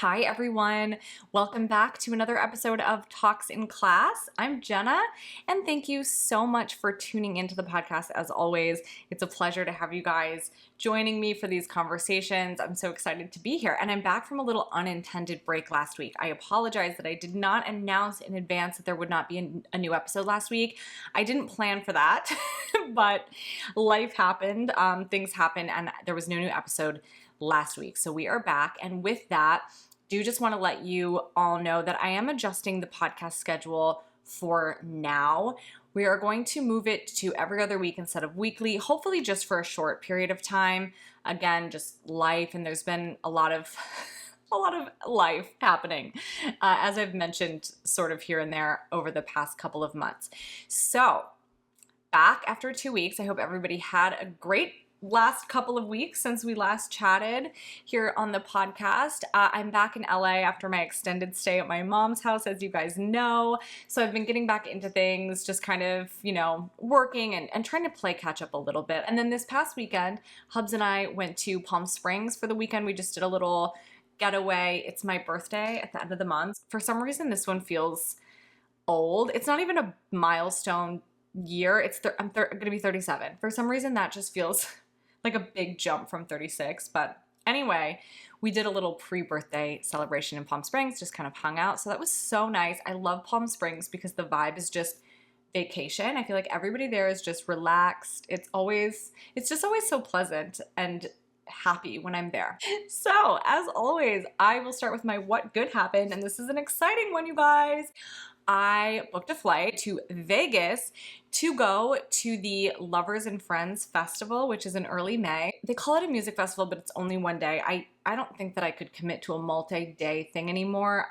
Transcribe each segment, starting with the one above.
Hi everyone, welcome back to another episode of Talks in Class. I'm Jenna, and thank you so much for tuning into the podcast. As always, it's a pleasure to have you guys joining me for these conversations. I'm so excited to be here, and I'm back from a little unintended break last week. I apologize that I did not announce in advance that there would not be a new episode last week. I didn't plan for that, but life happened, things happened, and there was no new episode last week. So we are back, and with that, do just want to let you all know that I am adjusting the podcast schedule for now. We are going to move it to every other week instead of weekly, hopefully just for a short period of time. Again, just life, and there's been a lot of life happening, as I've mentioned sort of here and there over the past couple of months. So back after 2 weeks. I hope everybody had a great last couple of weeks since we last chatted here on the podcast. I'm back in LA after my extended stay at my mom's house, as you guys know. So I've been getting back into things, just kind of, working and trying to play catch up a little bit. And then this past weekend, Hubs and I went to Palm Springs for the weekend. We just did a little getaway. It's my birthday at the end of the month. For some reason, this one feels old. It's not even a milestone year. I'm going to be 37. For some reason, that just feels like a big jump from 36. But anyway, we did a little pre-birthday celebration in Palm Springs, just kind of hung out. So that was so nice. I love Palm Springs because the vibe is just vacation. I feel like everybody there is just relaxed. It's just always so pleasant and happy when I'm there. So as always, I will start with my what good happened. And this is an exciting one, you guys. I booked a flight to Vegas to go to the Lovers and Friends Festival, which is in early May. They call it a music festival, but it's only one day. I don't think that I could commit to a multi-day thing anymore.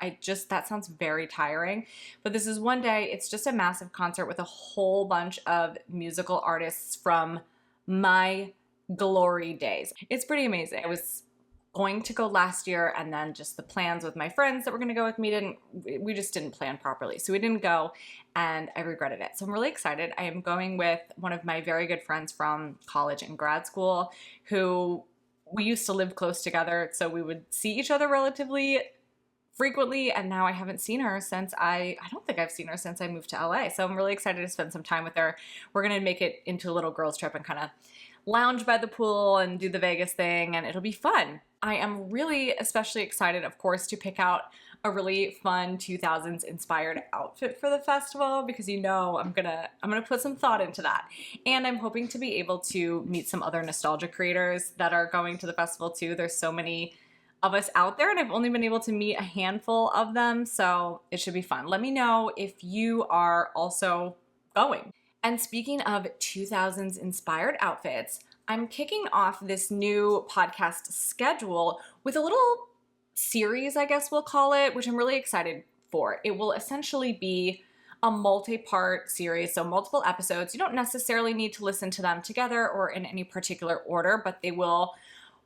That sounds very tiring. But this is one day. It's just a massive concert with a whole bunch of musical artists from my glory days. It's pretty amazing. I was going to go last year, and then just the plans with my friends that were going to go with me we just didn't plan properly. So we didn't go, and I regretted it. So I'm really excited. I am going with one of my very good friends from college and grad school who we used to live close together. So we would see each other relatively frequently, and now I haven't seen her since I don't think I've seen her since I moved to LA. So I'm really excited to spend some time with her. We're going to make it into a little girls trip and kind of lounge by the pool and do the Vegas thing, and it'll be fun. I am really especially excited, of course, to pick out a really fun 2000s inspired outfit for the festival because I'm gonna put some thought into that. And I'm hoping to be able to meet some other nostalgia creators that are going to the festival too. There's so many of us out there, and I've only been able to meet a handful of them, so it should be fun. Let me know if you are also going. And speaking of 2000s inspired outfits, I'm kicking off this new podcast schedule with a little series, I guess we'll call it, which I'm really excited for. It will essentially be a multi-part series, so multiple episodes. You don't necessarily need to listen to them together or in any particular order, but they will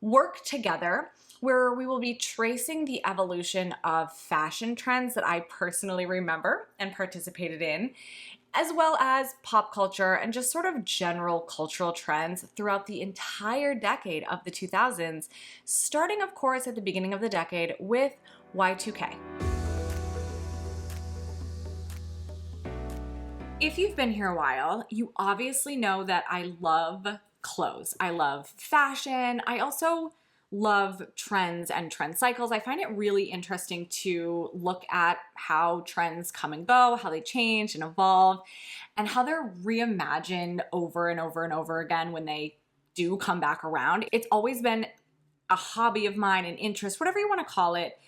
work together, where we will be tracing the evolution of fashion trends that I personally remember and participated in, as well as pop culture and just sort of general cultural trends throughout the entire decade of the 2000s, starting, of course, at the beginning of the decade with Y2K. If you've been here a while, you obviously know that I love clothes. I love fashion. I also love trends and trend cycles. I find it really interesting to look at how trends come and go, how they change and evolve, and how they're reimagined over and over and over again when they do come back around. It's always been a hobby of mine, an interest, whatever you want to call it.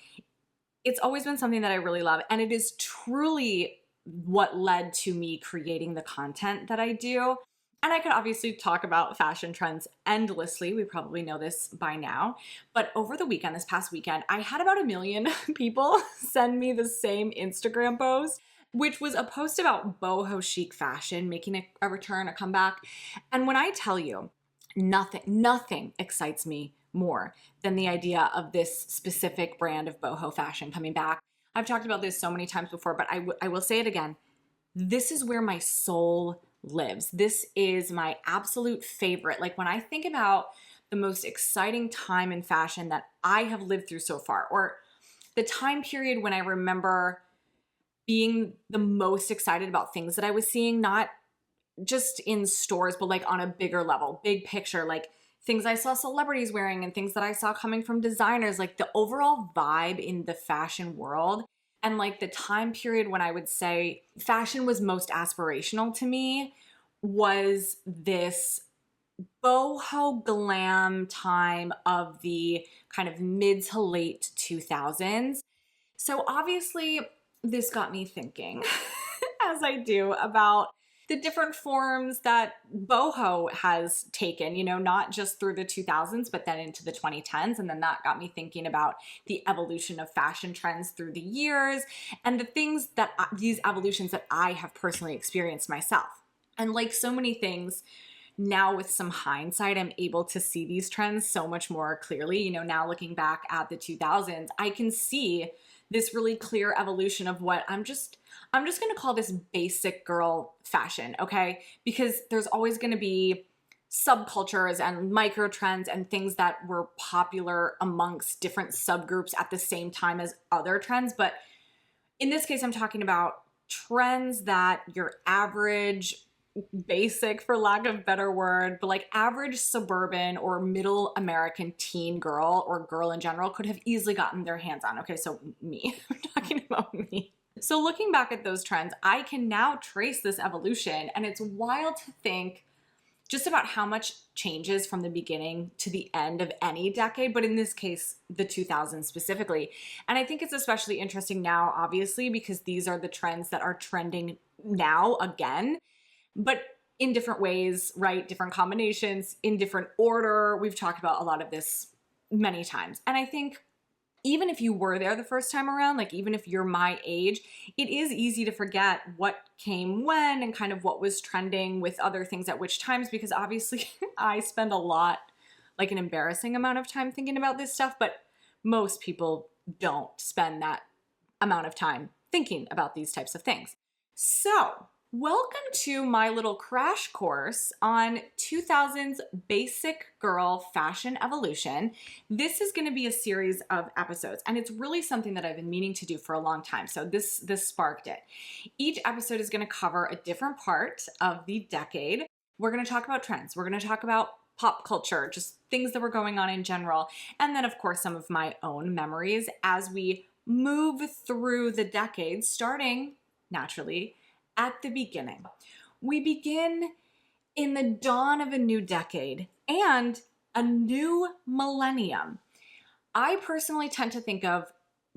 It's always been something that I really love, and it is truly what led to me creating the content that I do. And I could obviously talk about fashion trends endlessly. We probably know this by now. But over the weekend, this past weekend, I had about 1 million people send me the same Instagram post, which was a post about boho chic fashion, making a return, a comeback. And when I tell you, nothing excites me more than the idea of this specific brand of boho fashion coming back. I've talked about this so many times before, but I will say it again. This is where my soul lives. This is my absolute favorite. Like when I think about the most exciting time in fashion that I have lived through so far, or the time period when I remember being the most excited about things that I was seeing, not just in stores, but like on a bigger level, big picture, like things I saw celebrities wearing and things that I saw coming from designers, like the overall vibe in the fashion world. And like the time period when I would say fashion was most aspirational to me was this boho glam time of the kind of mid to late 2000s. So obviously, this got me thinking, as I do, about the different forms that boho has taken, you know, not just through the 2000s, but then into the 2010s. And then that got me thinking about the evolution of fashion trends through the years and the things that these evolutions that I have personally experienced myself. And like so many things, now with some hindsight, I'm able to see these trends so much more clearly. You know, now looking back at the 2000s, I can see this really clear evolution of what I'm just going to call this basic girl fashion, okay? Because there's always going to be subcultures and micro trends and things that were popular amongst different subgroups at the same time as other trends. But in this case, I'm talking about trends that your average basic, for lack of a better word, but like average suburban or middle American teen girl or girl in general could have easily gotten their hands on. Okay, so me, I'm talking about me. So looking back at those trends, I can now trace this evolution, and it's wild to think just about how much changes from the beginning to the end of any decade, but in this case, the 2000s specifically. And I think it's especially interesting now, obviously, because these are the trends that are trending now again, but in different ways, right? Different combinations, in different order. We've talked about a lot of this many times. And I think even if you were there the first time around, like even if you're my age, it is easy to forget what came when and kind of what was trending with other things at which times, because obviously I spend a lot, like an embarrassing amount of time thinking about this stuff, but most people don't spend that amount of time thinking about these types of things. So, welcome to my little crash course on 2000s basic girl fashion evolution. This is going to be a series of episodes, and it's really something that I've been meaning to do for a long time. So this sparked it. Each episode is going to cover a different part of the decade. We're going to talk about trends. We're going to talk about pop culture, just things that were going on in general. And then, of course, some of my own memories as we move through the decades, starting naturally at the beginning. We begin in the dawn of a new decade and a new millennium. I personally tend to think of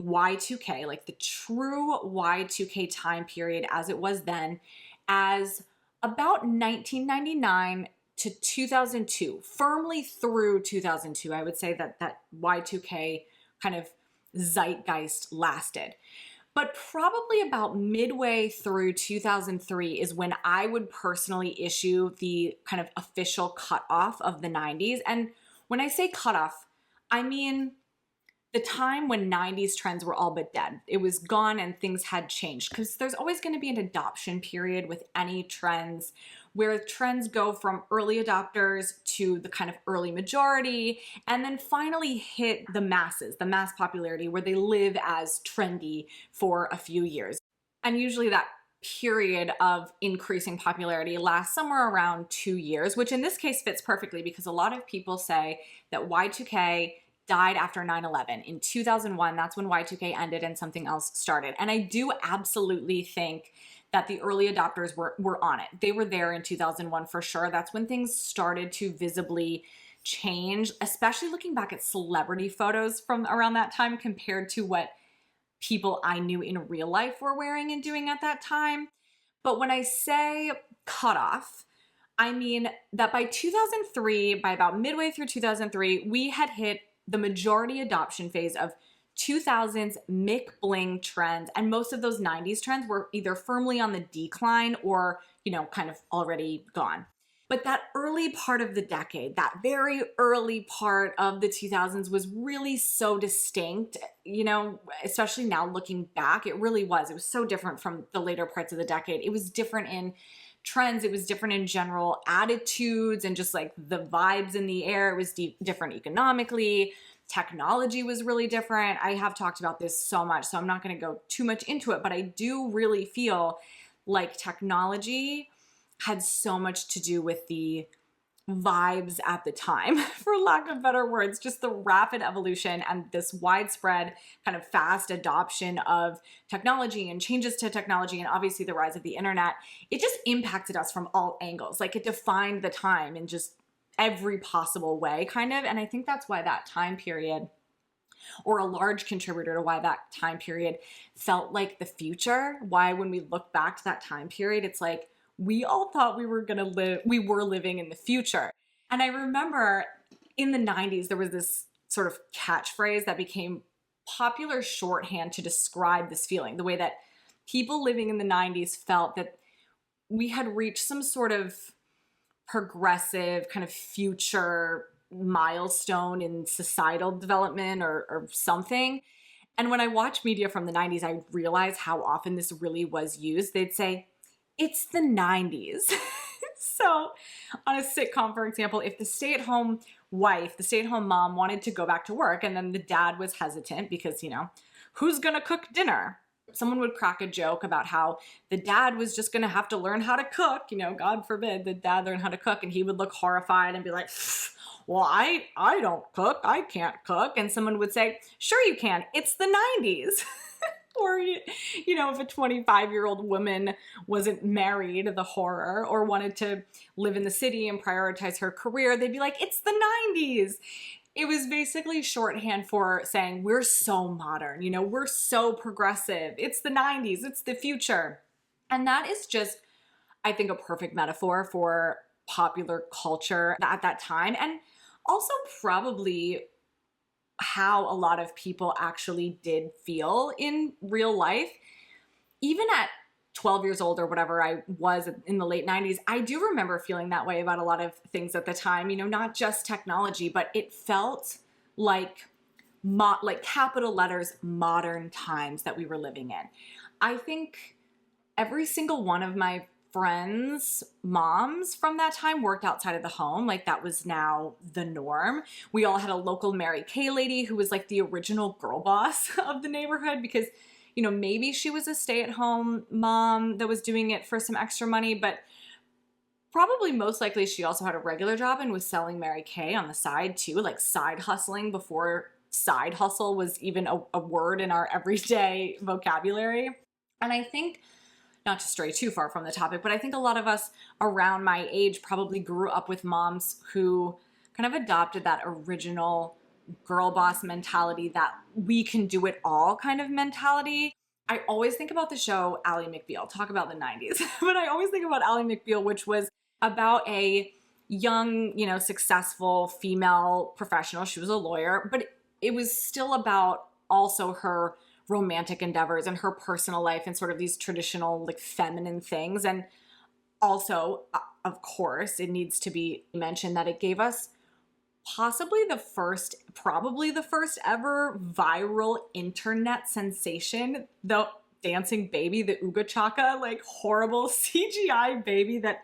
Y2K, like the true Y2K time period as it was then, as about 1999 to 2002, firmly through 2002. I would say that Y2K kind of zeitgeist lasted. But probably about midway through 2003 is when I would personally issue the kind of official cutoff of the 90s. And when I say cutoff, I mean the time when 90s trends were all but dead. It was gone and things had changed, because there's always going to be an adoption period with any trends, where trends go from early adopters to the kind of early majority, and then finally hit the masses, the mass popularity, where they live as trendy for a few years. And usually that period of increasing popularity lasts somewhere around 2 years, which in this case fits perfectly, because a lot of people say that Y2K died after 9/11. In 2001, that's when Y2K ended and something else started. And I do absolutely think that the early adopters were on it. They were there in 2001 for sure. That's when things started to visibly change, especially looking back at celebrity photos from around that time compared to what people I knew in real life were wearing and doing at that time. But when I say cutoff, I mean that by 2003, by about midway through 2003, we had hit the majority adoption phase of 2000s Mick bling trends, and most of those 90s trends were either firmly on the decline or, you know, kind of already gone. But that early part of the decade, that very early part of the 2000s was really so distinct, you know, especially now looking back, it really was. It was so different from the later parts of the decade. It was different in trends. It was different in general attitudes and just like the vibes in the air. It was different economically, Technology was really different. I have talked about this so much, so I'm not going to go too much into it, but I do really feel like technology had so much to do with the vibes at the time, for lack of better words, just the rapid evolution and this widespread kind of fast adoption of technology and changes to technology, and obviously the rise of the internet. It just impacted us from all angles. Like, it defined the time in just every possible way, kind of. And I think that's why that time period, or a large contributor to why that time period felt like the future, why when we look back to that time period, it's like, we all thought we were living in the future. And I remember in the 90s, there was this sort of catchphrase that became popular shorthand to describe this feeling, the way that people living in the 90s felt that we had reached some sort of progressive kind of future milestone in societal development or something. And when I watch media from the 90s, I realize how often this really was used. They'd say, it's the 90s. So on a sitcom, for example, if the stay-at-home wife, the stay-at-home mom wanted to go back to work and then the dad was hesitant because, who's going to cook dinner? Someone would crack a joke about how the dad was just going to have to learn how to cook. God forbid the dad learn how to cook. And he would look horrified and be like, well, I don't cook. I can't cook. And someone would say, sure you can. It's the 90s. Or, if a 25-year-old woman wasn't married, the horror, or wanted to live in the city and prioritize her career, they'd be like, it's the 90s. It was basically shorthand for saying, we're so modern, we're so progressive. It's the 90s, it's the future. And that is just, I think, a perfect metaphor for popular culture at that time. And also probably how a lot of people actually did feel in real life. Even at 12 years old or whatever I was in the late 90s, I do remember feeling that way about a lot of things at the time, not just technology, but it felt like capital letters, modern times that we were living in. I think every single one of my friends' moms from that time worked outside of the home. Like, that was now the norm. We all had a local Mary Kay lady who was like the original girl boss of the neighborhood because, maybe she was a stay-at-home mom that was doing it for some extra money, but probably most likely she also had a regular job and was selling Mary Kay on the side too, like side hustling before side hustle was even a word in our everyday vocabulary. And I think, not to stray too far from the topic, but I think a lot of us around my age probably grew up with moms who kind of adopted that original girl boss mentality, that we can do it all kind of mentality. I always think about the show Ally McBeal, talk about the 90s, but I always think about Ally McBeal, which was about a young, successful female professional. She was a lawyer, but it was still about also her romantic endeavors and her personal life and sort of these traditional like feminine things. And also, of course, it needs to be mentioned that it gave us probably the first ever viral internet sensation, the dancing baby, the Ooga Chaka, like horrible CGI baby that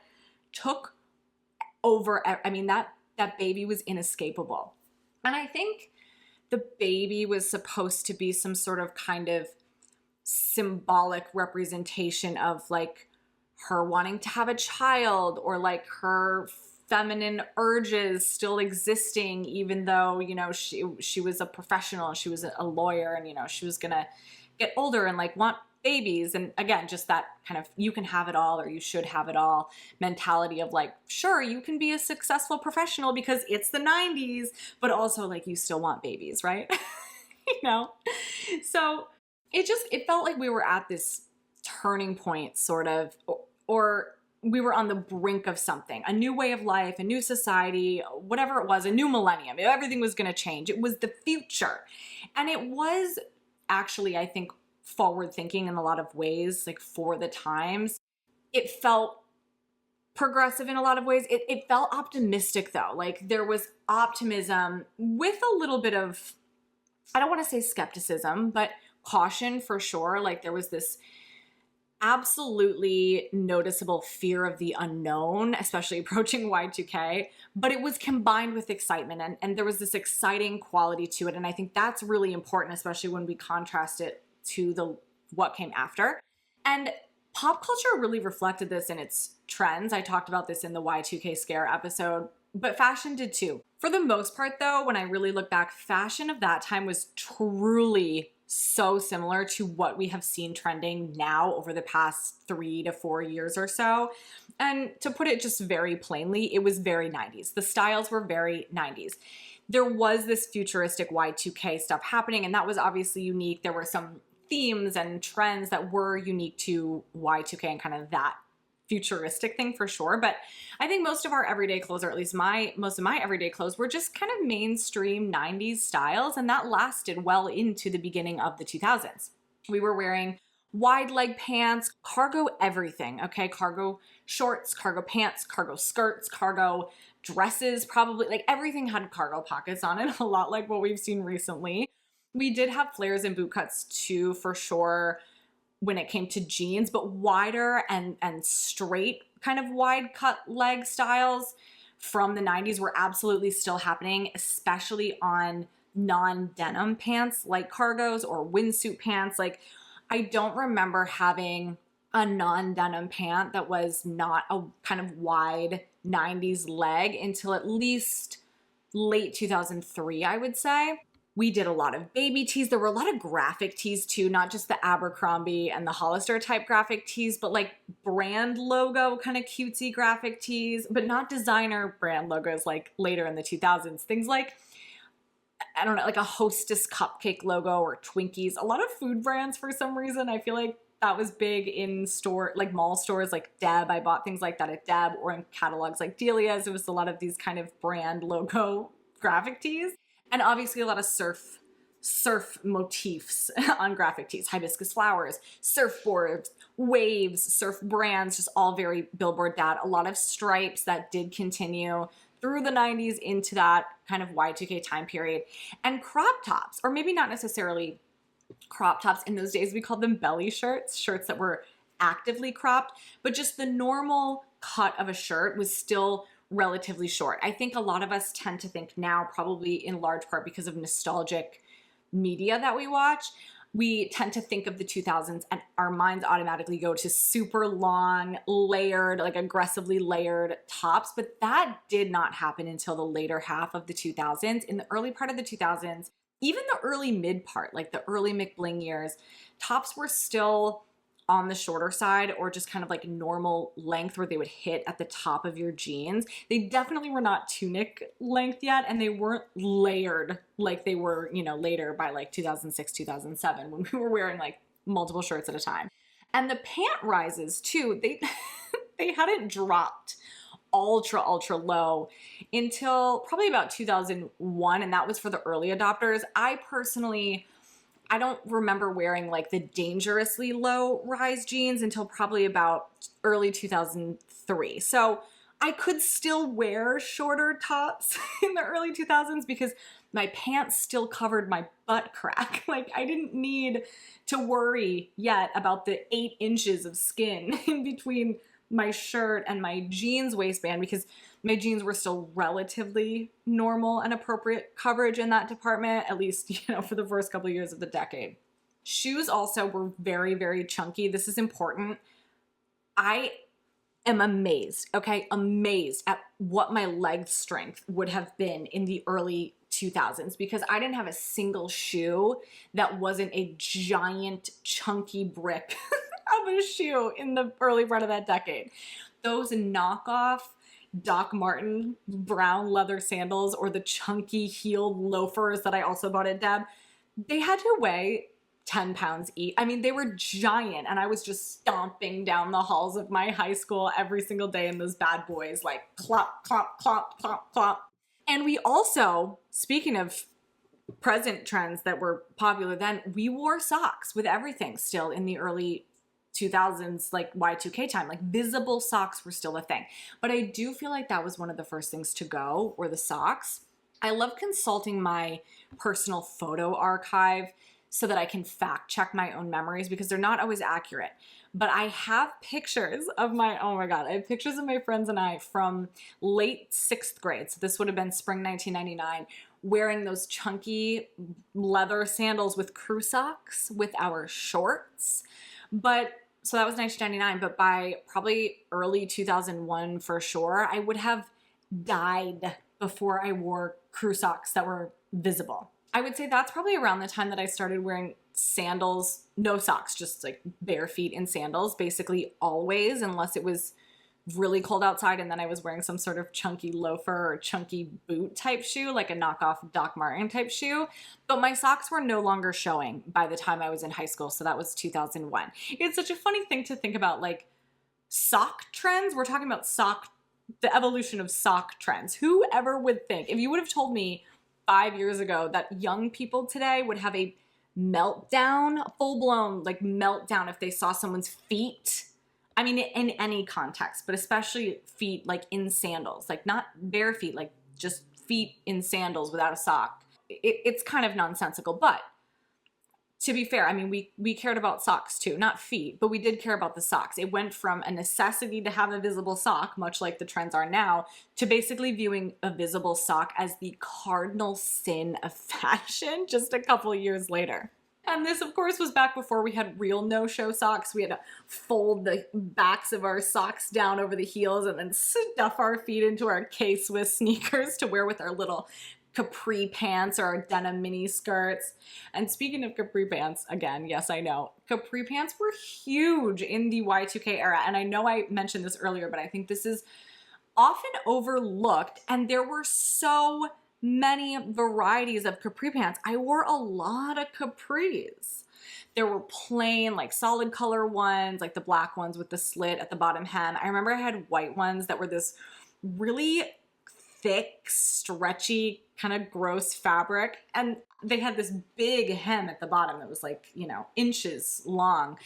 took over. I mean, that baby was inescapable. And I think the baby was supposed to be some sort of kind of symbolic representation of like her wanting to have a child, or like her feminine urges still existing, even though, she was a professional, she was a lawyer, and, she was gonna get older and like want babies. And again, just that kind of you can have it all or you should have it all mentality of like, sure, you can be a successful professional because it's the 90s, but also like you still want babies, right? So it felt like we were at this turning point sort of, or we were on the brink of something, a new way of life, a new society, whatever it was, a new millennium. Everything was going to change. It was the future. And it was actually, I think, forward thinking in a lot of ways, like for the times. It felt progressive in a lot of ways. It felt optimistic though. Like there was optimism with a little bit of, I don't want to say skepticism, but caution for sure. Like there was this absolutely noticeable fear of the unknown, especially approaching Y2K, but it was combined with excitement, and there was this exciting quality to it. And I think that's really important, especially when we contrast it to what came after. And pop culture really reflected this in its trends. I talked about this in the Y2K scare episode, but fashion did too. For the most part, though, when I really look back, fashion of that time was truly so similar to what we have seen trending now over the past 3 to 4 years or so. And to put it just very plainly, it was very 90s. The styles were very 90s. There was this futuristic Y2K stuff happening, and that was obviously unique. There were some themes and trends that were unique to Y2K and kind of that futuristic thing for sure. But I think most of our everyday clothes, or at least most of my everyday clothes, were just kind of mainstream 90s styles, and that lasted well into the beginning of the 2000s. We were wearing wide leg pants, cargo everything, okay? Cargo shorts, cargo pants, cargo skirts, cargo dresses, probably like everything had cargo pockets on it, a lot like what we've seen recently. We did have flares and boot cuts too, for sure, when it came to jeans, but wider and straight kind of wide cut leg styles from the 90s were absolutely still happening, especially on non-denim pants like cargos or windsuit pants. Like, I don't remember having a non-denim pant that was not a kind of wide 90s leg until at least late 2003, I would say. We did a lot of baby tees. There were a lot of graphic tees too, not just the Abercrombie and the Hollister type graphic tees, but like brand logo kind of cutesy graphic tees, but not designer brand logos like later in the 2000s. Things like, I don't know, like a Hostess cupcake logo or Twinkies. A lot of food brands for some reason. I feel like that was big in store, like mall stores like Deb. I bought things like that at Deb, or in catalogs like Delia's. It was a lot of these kind of brand logo graphic tees. And obviously a lot of surf motifs on graphic tees, hibiscus flowers, surfboards, waves, surf brands, just all very billboard that. A lot of stripes that did continue through the 90s into that kind of Y2K time period. And crop tops, or maybe not necessarily crop tops. In those days, we called them belly shirts, shirts that were actively cropped, but just the normal cut of a shirt was still relatively short. I think a lot of us tend to think now, probably in large part because of nostalgic media that we watch, we tend to think of the 2000s and our minds automatically go to super long, layered, like aggressively layered tops. But that did not happen until the later half of the 2000s. In the early part of the 2000s, even the early mid part, like the early McBling years, tops were still on the shorter side, or just kind of like normal length where they would hit at the top of your jeans. They definitely were not tunic length yet, and they weren't layered like they were, later by like 2006, 2007, when we were wearing like multiple shirts at a time. And the pant rises too, they they hadn't dropped ultra low until probably about 2001, and that was for the early adopters. I don't remember wearing like the dangerously low rise jeans until probably about early 2003. So I could still wear shorter tops in the early 2000s because my pants still covered my butt crack. Like, I didn't need to worry yet about the 8 inches of skin in between my shirt and my jeans waistband, because my jeans were still relatively normal and appropriate coverage in that department, at least, for the first couple of years of the decade. Shoes also were very, very chunky. This is important. I am amazed at what my leg strength would have been in the early 2000s, because I didn't have a single shoe that wasn't a giant chunky brick of a shoe in the early part of that decade. Those knockoff Doc Marten brown leather sandals, or the chunky heeled loafers that I also bought at Deb, they had to weigh 10 pounds each. I mean, they were giant, and I was just stomping down the halls of my high school every single day in those bad boys, like clop, clop, clop, clop, clop. And we also, speaking of present trends that were popular then, we wore socks with everything still in the early 2000s, like Y2K time. Like, visible socks were still a thing. But I do feel like that was one of the first things to go, were the socks. I love consulting my personal photo archive so that I can fact check my own memories because they're not always accurate. But I have pictures of oh my God, I have pictures of my friends and I from late 6th grade. So this would have been spring 1999, wearing those chunky leather sandals with crew socks with our shorts. But so that was 1999, but by probably early 2001 for sure, I would have died before I wore crew socks that were visible. I would say that's probably around the time that I started wearing sandals, no socks, just like bare feet in sandals, basically always, unless it was really cold outside and then I was wearing some sort of chunky loafer or chunky boot type shoe, like a knockoff Doc Marten type shoe. But my socks were no longer showing by the time I was in high school. So that was 2001. It's such a funny thing to think about, like sock trends. We're talking about the evolution of sock trends. Whoever would think, if you would have told me 5 years ago that young people today would have a meltdown, full-blown like meltdown if they saw someone's feet. I mean, in any context, but especially feet like in sandals, like not bare feet, like just feet in sandals without a sock. It's kind of nonsensical, but to be fair, I mean, we cared about socks too, not feet, but we did care about the socks. It went from a necessity to have a visible sock, much like the trends are now, to basically viewing a visible sock as the cardinal sin of fashion just a couple years later. And this, of course, was back before we had real no-show socks. We had to fold the backs of our socks down over the heels and then stuff our feet into our K-Swiss sneakers to wear with our little Capri Pants or our denim mini skirts. And speaking of Capri Pants, again, yes, I know, Capri Pants were huge in the Y2K era. And I know I mentioned this earlier, but I think this is often overlooked. And there were so many varieties of Capri Pants. I wore a lot of capris. There were plain, like solid color ones, like the black ones with the slit at the bottom hem. I remember I had white ones that were this really thick, stretchy, kind of gross fabric. And they had this big hem at the bottom that was like, inches long.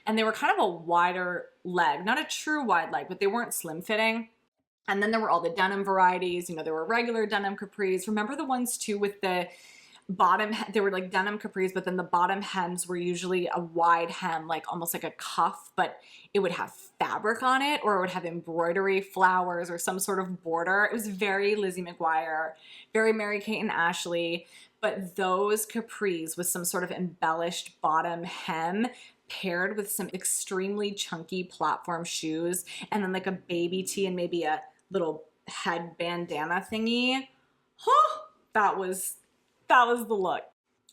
And they were kind of a wider leg, not a true wide leg, but they weren't slim fitting. And then there were all the denim varieties. There were regular denim capris. Remember the ones too with the bottom, they were like denim capris, but then the bottom hems were usually a wide hem, like almost like a cuff, but it would have fabric on it, or it would have embroidery, flowers, or some sort of border. It was very Lizzie McGuire, very Mary-Kate and Ashley. But those capris with some sort of embellished bottom hem paired with some extremely chunky platform shoes and then like a baby tee and maybe a little head bandana thingy. That was the look.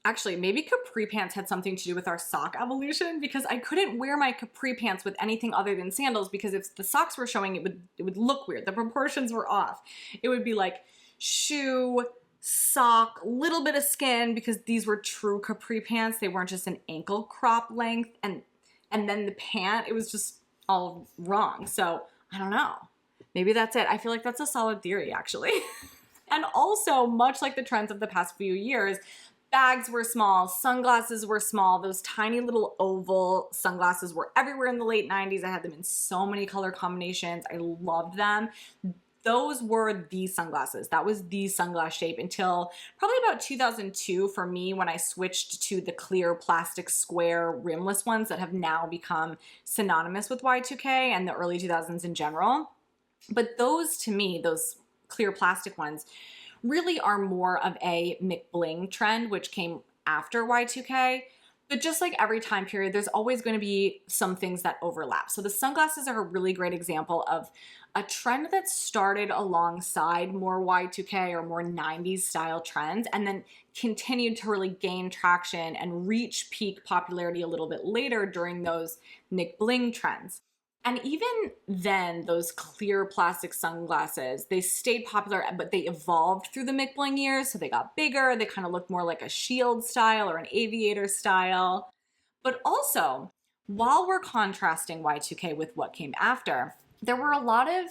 Actually, maybe Capri Pants had something to do with our sock evolution, because I couldn't wear my Capri Pants with anything other than sandals, because if the socks were showing, it would look weird. The proportions were off. It would be like shoe, sock, little bit of skin, because these were true Capri Pants. They weren't just an ankle crop length, and then the pant, it was just all wrong. So I don't know. Maybe that's it. I feel like that's a solid theory, actually. And also, much like the trends of the past few years, bags were small, sunglasses were small. Those tiny little oval sunglasses were everywhere in the late 90s. I had them in so many color combinations. I loved them. Those were the sunglasses. That was the sunglass shape until probably about 2002 for me, when I switched to the clear plastic square rimless ones that have now become synonymous with Y2K and the early 2000s in general. But those, to me, those clear plastic ones, really are more of a McBling trend, which came after Y2K. But just like every time period, there's always going to be some things that overlap. So the sunglasses are a really great example of a trend that started alongside more Y2K or more 90s style trends and then continued to really gain traction and reach peak popularity a little bit later during those McBling trends. And even then, those clear plastic sunglasses, they stayed popular, but they evolved through the McBling years. So they got bigger. They kind of looked more like a shield style or an aviator style. But also, while we're contrasting Y2K with what came after, there were a lot of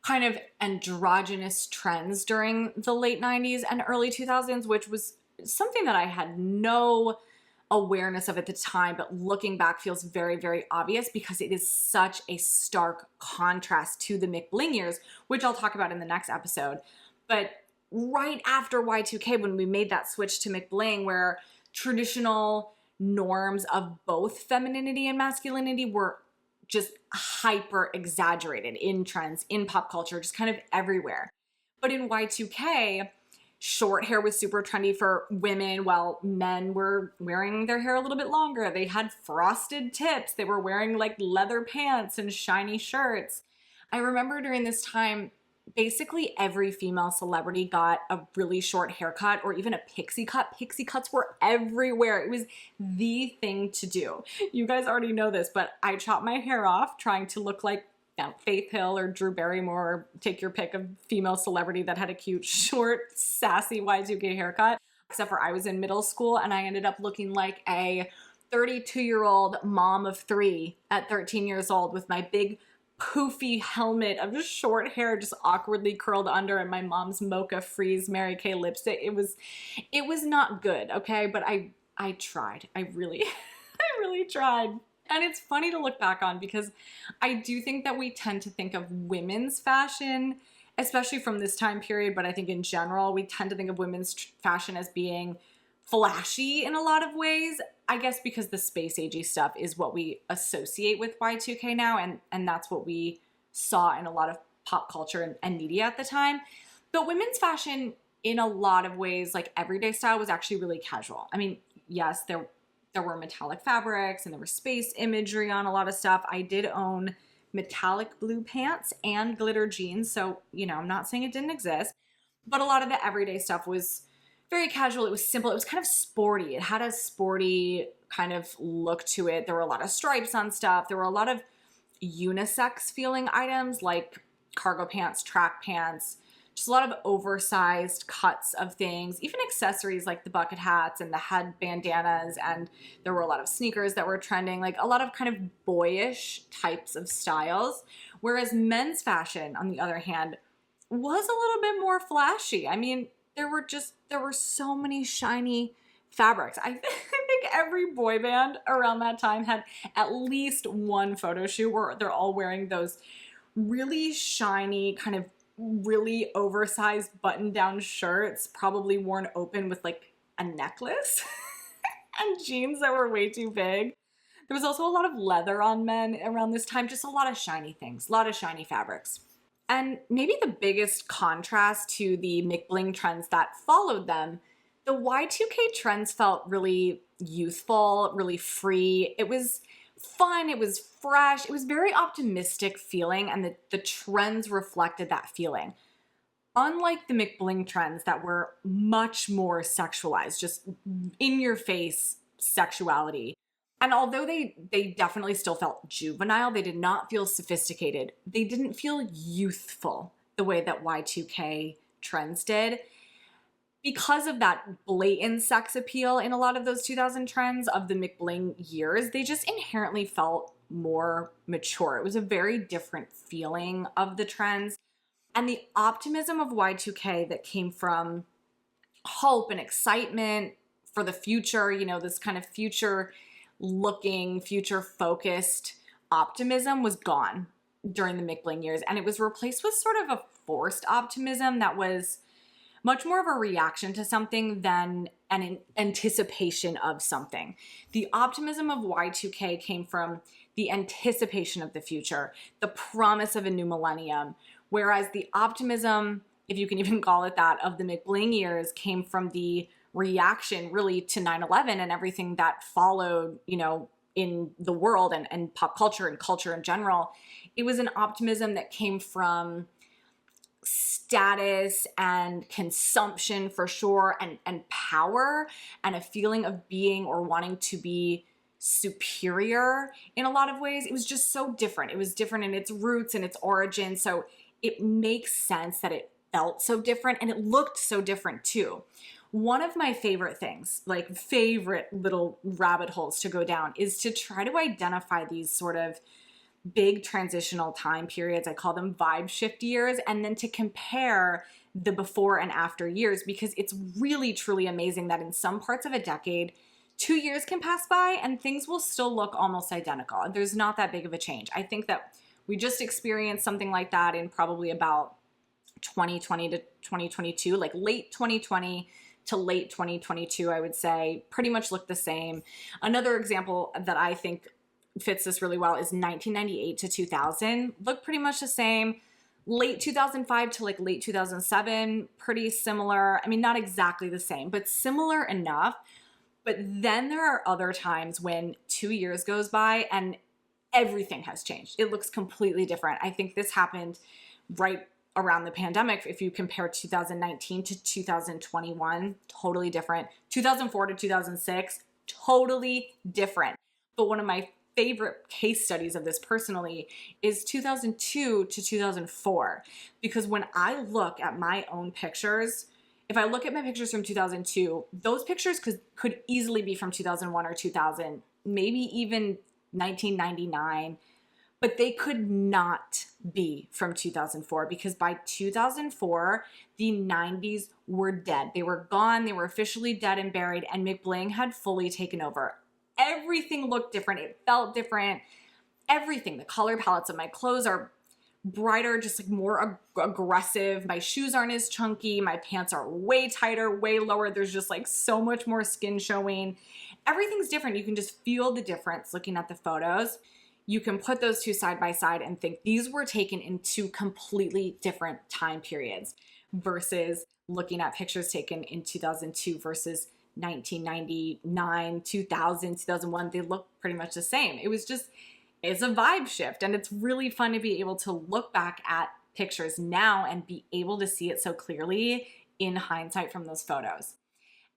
kind of androgynous trends during the late 90s and early 2000s, which was something that I had no awareness of at the time, but looking back feels very, very obvious because it is such a stark contrast to the McBling years, which I'll talk about in the next episode. But right after Y2K, when we made that switch to McBling, where traditional norms of both femininity and masculinity were just hyper exaggerated in trends, in pop culture, just kind of everywhere. But in Y2K, short hair was super trendy for women while men were wearing their hair a little bit longer. They had frosted tips. They were wearing like leather pants and shiny shirts. I remember during this time, basically every female celebrity got a really short haircut or even a pixie cut. Pixie cuts were everywhere. It was the thing to do. You guys already know this, but I chopped my hair off trying to look like Faith Hill or Drew Barrymore, or take your pick of female celebrity that had a cute, short, sassy Y2K haircut. Except for I was in middle school and I ended up looking like a 32-year-old mom of 3 at 13 years old with my big poofy helmet of just short hair just awkwardly curled under and my mom's mocha freeze Mary Kay lipstick. It was not good, okay? But I tried. I really tried. And it's funny to look back on because I do think that we tend to think of women's fashion, especially from this time period, but I think in general, we tend to think of women's fashion as being flashy in a lot of ways. I guess because the space agey stuff is what we associate with Y2K now, and that's what we saw in a lot of pop culture and media at the time. But women's fashion in a lot of ways, like everyday style, was actually really casual. I mean, yes, there were metallic fabrics and there was space imagery on a lot of stuff. I did own metallic blue pants and glitter jeans, so, you know, I'm not saying it didn't exist, but a lot of the everyday stuff was very casual. It was simple. It was kind of sporty. It had a sporty kind of look to it. There were a lot of stripes on stuff. There were a lot of unisex feeling items like cargo pants, track pants, just a lot of oversized cuts of things, even accessories like the bucket hats and the head bandanas, and there were a lot of sneakers that were trending, like a lot of kind of boyish types of styles, whereas men's fashion, on the other hand, was a little bit more flashy. I mean, there were so many shiny fabrics. I think every boy band around that time had at least one photo shoot where they're all wearing those really shiny, kind of really oversized button-down shirts, probably worn open with like a necklace and jeans that were way too big. There was also a lot of leather on men around this time, just a lot of shiny things, a lot of shiny fabrics. And maybe the biggest contrast to the McBling trends that followed them, the Y2K trends felt really youthful, really free. It was fun, it was fresh, it was very optimistic feeling, and the trends reflected that feeling. Unlike the McBling trends that were much more sexualized, just in your face sexuality. And although they definitely still felt juvenile, they did not feel sophisticated. They didn't feel youthful the way that Y2K trends did. Because of that blatant sex appeal in a lot of those 2000 trends of the McBling years, they just inherently felt more mature. It was a very different feeling of the trends. And the optimism of Y2K that came from hope and excitement for the future, you know, this kind of future-looking, future-focused optimism was gone during the McBling years. And it was replaced with sort of a forced optimism that was much more of a reaction to something than an anticipation of something. The optimism of Y2K came from the anticipation of the future, the promise of a new millennium, whereas the optimism, if you can even call it that, of the McBling years came from the reaction really to 9/11 and everything that followed, you know, in the world and pop culture and culture in general. It was an optimism that came from status and consumption for sure, and power, and a feeling of being or wanting to be superior in a lot of ways. It was just so different. It was different in its roots and its origin. So it makes sense that it felt so different and it looked so different too. One of my favorite things, like favorite little rabbit holes to go down, is to try to identify these sort of big transitional time periods. I call them vibe shift years, and then to compare the before and after years, because it's really truly amazing that in some parts of a decade, 2 years can pass by and things will still look almost identical. There's not that big of a change. I think that we just experienced something like that in probably about 2020 to 2022, like late 2020 to late 2022, I would say, pretty much look the same. Another example that I think fits this really well is 1998 to 2000, look pretty much the same. Late 2005 to like late 2007, pretty similar. I mean, not exactly the same, but similar enough. But then there are other times when 2 years goes by and everything has changed. It looks completely different. I think this happened right around the pandemic. If you compare 2019 to 2021, totally different. 2004 to 2006, totally different. But one of my favorite case studies of this personally is 2002 to 2004. Because when I look at my own pictures, if I look at my pictures from 2002, those pictures could easily be from 2001 or 2000, maybe even 1999, but they could not be from 2004 because by 2004, the 90s were dead. They were gone. They were officially dead and buried, and McBling had fully taken over. Everything looked different. It felt different. Everything. The color palettes of my clothes are brighter, just like more aggressive. My shoes aren't as chunky. My pants are way tighter, way lower. There's just like so much more skin showing. Everything's different. You can just feel the difference looking at the photos. You can put those two side by side and think these were taken in two completely different time periods versus looking at pictures taken in 2002 versus 1999, 2000, 2001. They look pretty much the same. It's a vibe shift, and it's really fun to be able to look back at pictures now and be able to see it so clearly in hindsight from those photos.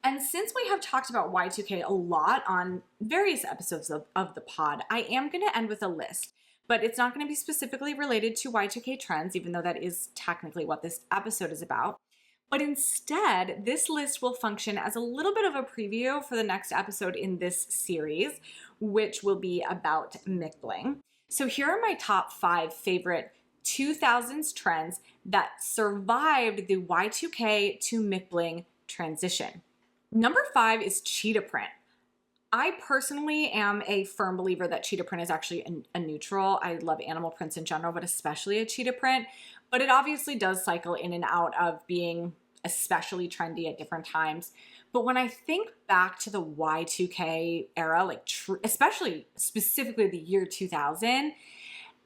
And since we have talked about Y2K a lot on various episodes of the pod, I am going to end with a list, but it's not going to be specifically related to Y2K trends, even though that is technically what this episode is about. But instead, this list will function as a little bit of a preview for the next episode in this series, which will be about McBling. So here are my top 5 favorite 2000s trends that survived the Y2K to McBling transition. Number 5 is cheetah print. I personally am a firm believer that cheetah print is actually a neutral. I love animal prints in general, but especially a cheetah print. But it obviously does cycle in and out of being especially trendy at different times. But when I think back to the Y2K era, like especially specifically the year 2000,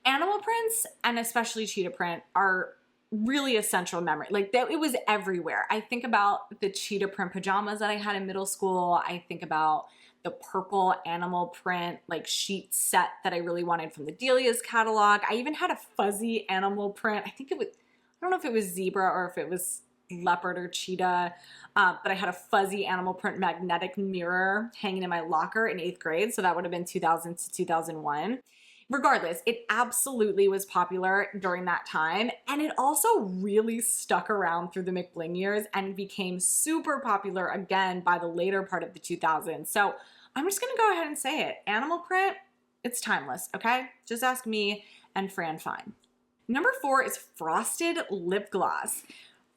animal prints and especially cheetah print are really a central memory. Like it was everywhere. I think about the cheetah print pajamas that I had in middle school. I think about the purple animal print like sheet set that I really wanted from the Delia's catalog. I even had a fuzzy animal print. I don't know if it was zebra or if it was leopard or cheetah, but I had a fuzzy animal print magnetic mirror hanging in my locker in 8th grade. So that would have been 2000 to 2001. Regardless, it absolutely was popular during that time. And it also really stuck around through the McBling years and became super popular again by the later part of the 2000s. So I'm just going to go ahead and say it. Animal print, it's timeless, okay? Just ask me and Fran Fine. Number 4 is frosted lip gloss.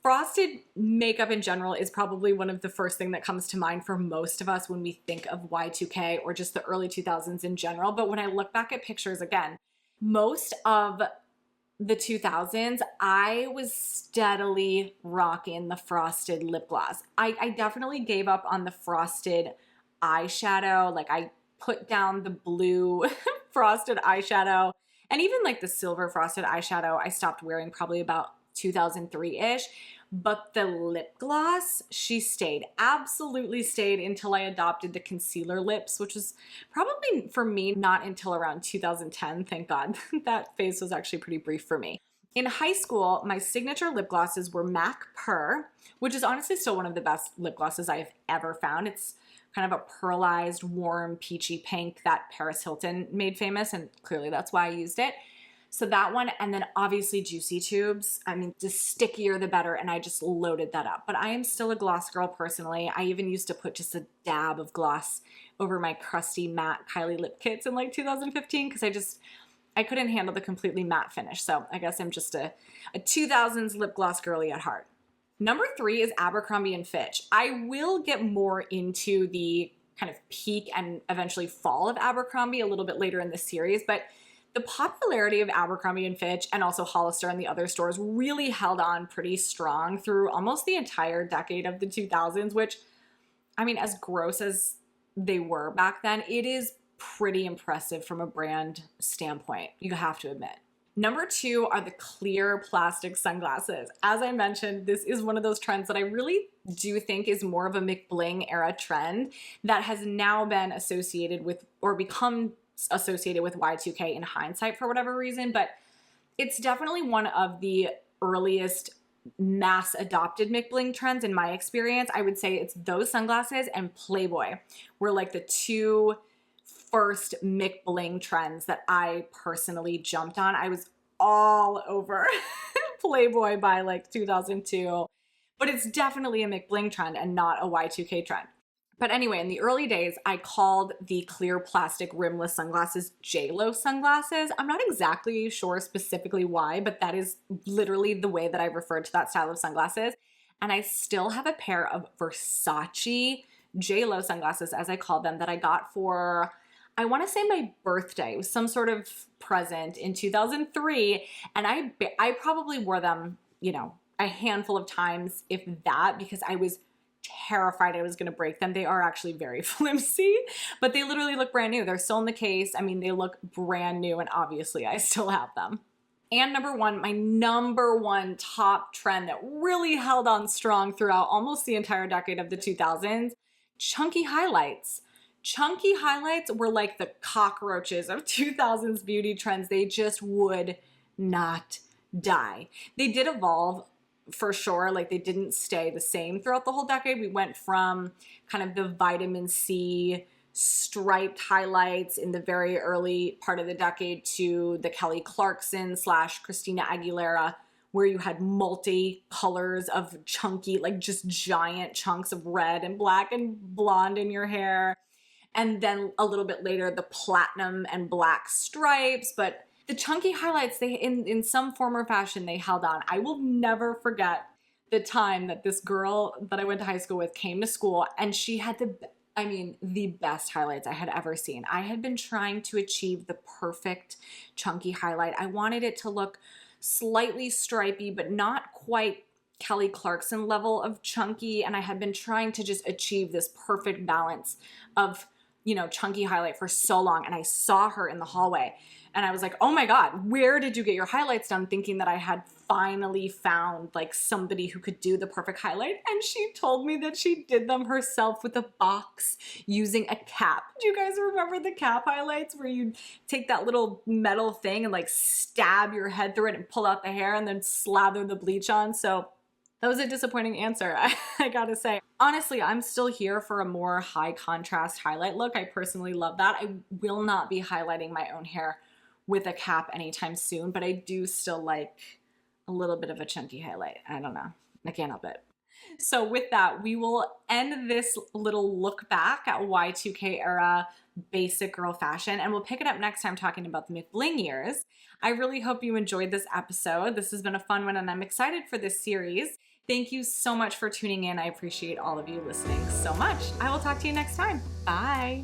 Frosted makeup in general is probably one of the first thing that comes to mind for most of us when we think of Y2K or just the early 2000s in general. But when I look back at pictures again, most of the 2000s, I was steadily rocking the frosted lip gloss. I definitely gave up on the frosted eyeshadow. Like I put down the blue frosted eyeshadow and even like the silver frosted eyeshadow I stopped wearing probably about 2003-ish, but the lip gloss, she stayed, absolutely stayed until I adopted the concealer lips, which was probably for me not until around 2010. Thank God. That phase was actually pretty brief for me. In high school, my signature lip glosses were MAC Purr, which is honestly still one of the best lip glosses I've ever found. It's kind of a pearlized, warm, peachy pink that Paris Hilton made famous, and clearly that's why I used it. So that one, and then obviously Juicy Tubes. I mean, the stickier the better, and I just loaded that up. But I am still a gloss girl personally. I even used to put just a dab of gloss over my crusty matte Kylie lip kits in like 2015 because I couldn't handle the completely matte finish. So I guess I'm just a 2000s lip gloss girly at heart. Number 3 is Abercrombie & Fitch. I will get more into the kind of peak and eventually fall of Abercrombie a little bit later in the series, but The popularity of Abercrombie and Fitch and also Hollister and the other stores really held on pretty strong through almost the entire decade of the 2000s, which, I mean, as gross as they were back then, it is pretty impressive from a brand standpoint, you have to admit. Number 2 are the clear plastic sunglasses. As I mentioned, this is one of those trends that I really do think is more of a McBling era trend that has now been associated with or become associated with Y2K in hindsight for whatever reason, but it's definitely one of the earliest mass adopted McBling trends in my experience. I would say it's those sunglasses and Playboy were like the two first McBling trends that I personally jumped on. I was all over Playboy by like 2002, but it's definitely a McBling trend and not a Y2K trend. But anyway, in the early days, I called the clear plastic rimless sunglasses JLo sunglasses. I'm not exactly sure specifically why, but that is literally the way that I referred to that style of sunglasses. And I still have a pair of Versace JLo sunglasses, as I call them, that I got for, I want to say my birthday. It was some sort of present in 2003. And I probably wore them, you know, a handful of times, if that, because I was terrified I was going to break them. They are actually very flimsy, but they literally look brand new. They're still in the case. I mean, they look brand new, and obviously I still have them. And number 1, my number 1 top trend that really held on strong throughout almost the entire decade of the 2000s, chunky highlights. Chunky highlights were like the cockroaches of 2000s beauty trends. They just would not die. They did evolve for sure. Like, they didn't stay the same throughout the whole decade. We went from kind of the vitamin C striped highlights in the very early part of the decade to the Kelly Clarkson / Christina Aguilera, where you had multi colors of chunky, like just giant chunks of red and black and blonde in your hair. And then a little bit later, the platinum and black stripes. But the chunky highlights, they in some form or fashion, they held on. I will never forget the time that this girl that I went to high school with came to school, and she had the best highlights I had ever seen. I had been trying to achieve the perfect chunky highlight. I wanted it to look slightly stripy, but not quite Kelly Clarkson level of chunky. And I had been trying to just achieve this perfect balance of, you know, chunky highlight for so long. And I saw her in the hallway and I was like, oh my God, where did you get your highlights done? Thinking that I had finally found like somebody who could do the perfect highlight. And she told me that she did them herself with a box using a cap. Do you guys remember the cap highlights where you take that little metal thing and like stab your head through it and pull out the hair and then slather the bleach on? So that was a disappointing answer, I gotta say. Honestly, I'm still here for a more high contrast highlight look. I personally love that. I will not be highlighting my own hair with a cap anytime soon, but I do still like a little bit of a chunky highlight. I don't know. I can't help it. So with that, we will end this little look back at Y2K era basic girl fashion, and we'll pick it up next time talking about the McBling years. I really hope you enjoyed this episode. This has been a fun one, and I'm excited for this series. Thank you so much for tuning in. I appreciate all of you listening so much. I will talk to you next time. Bye.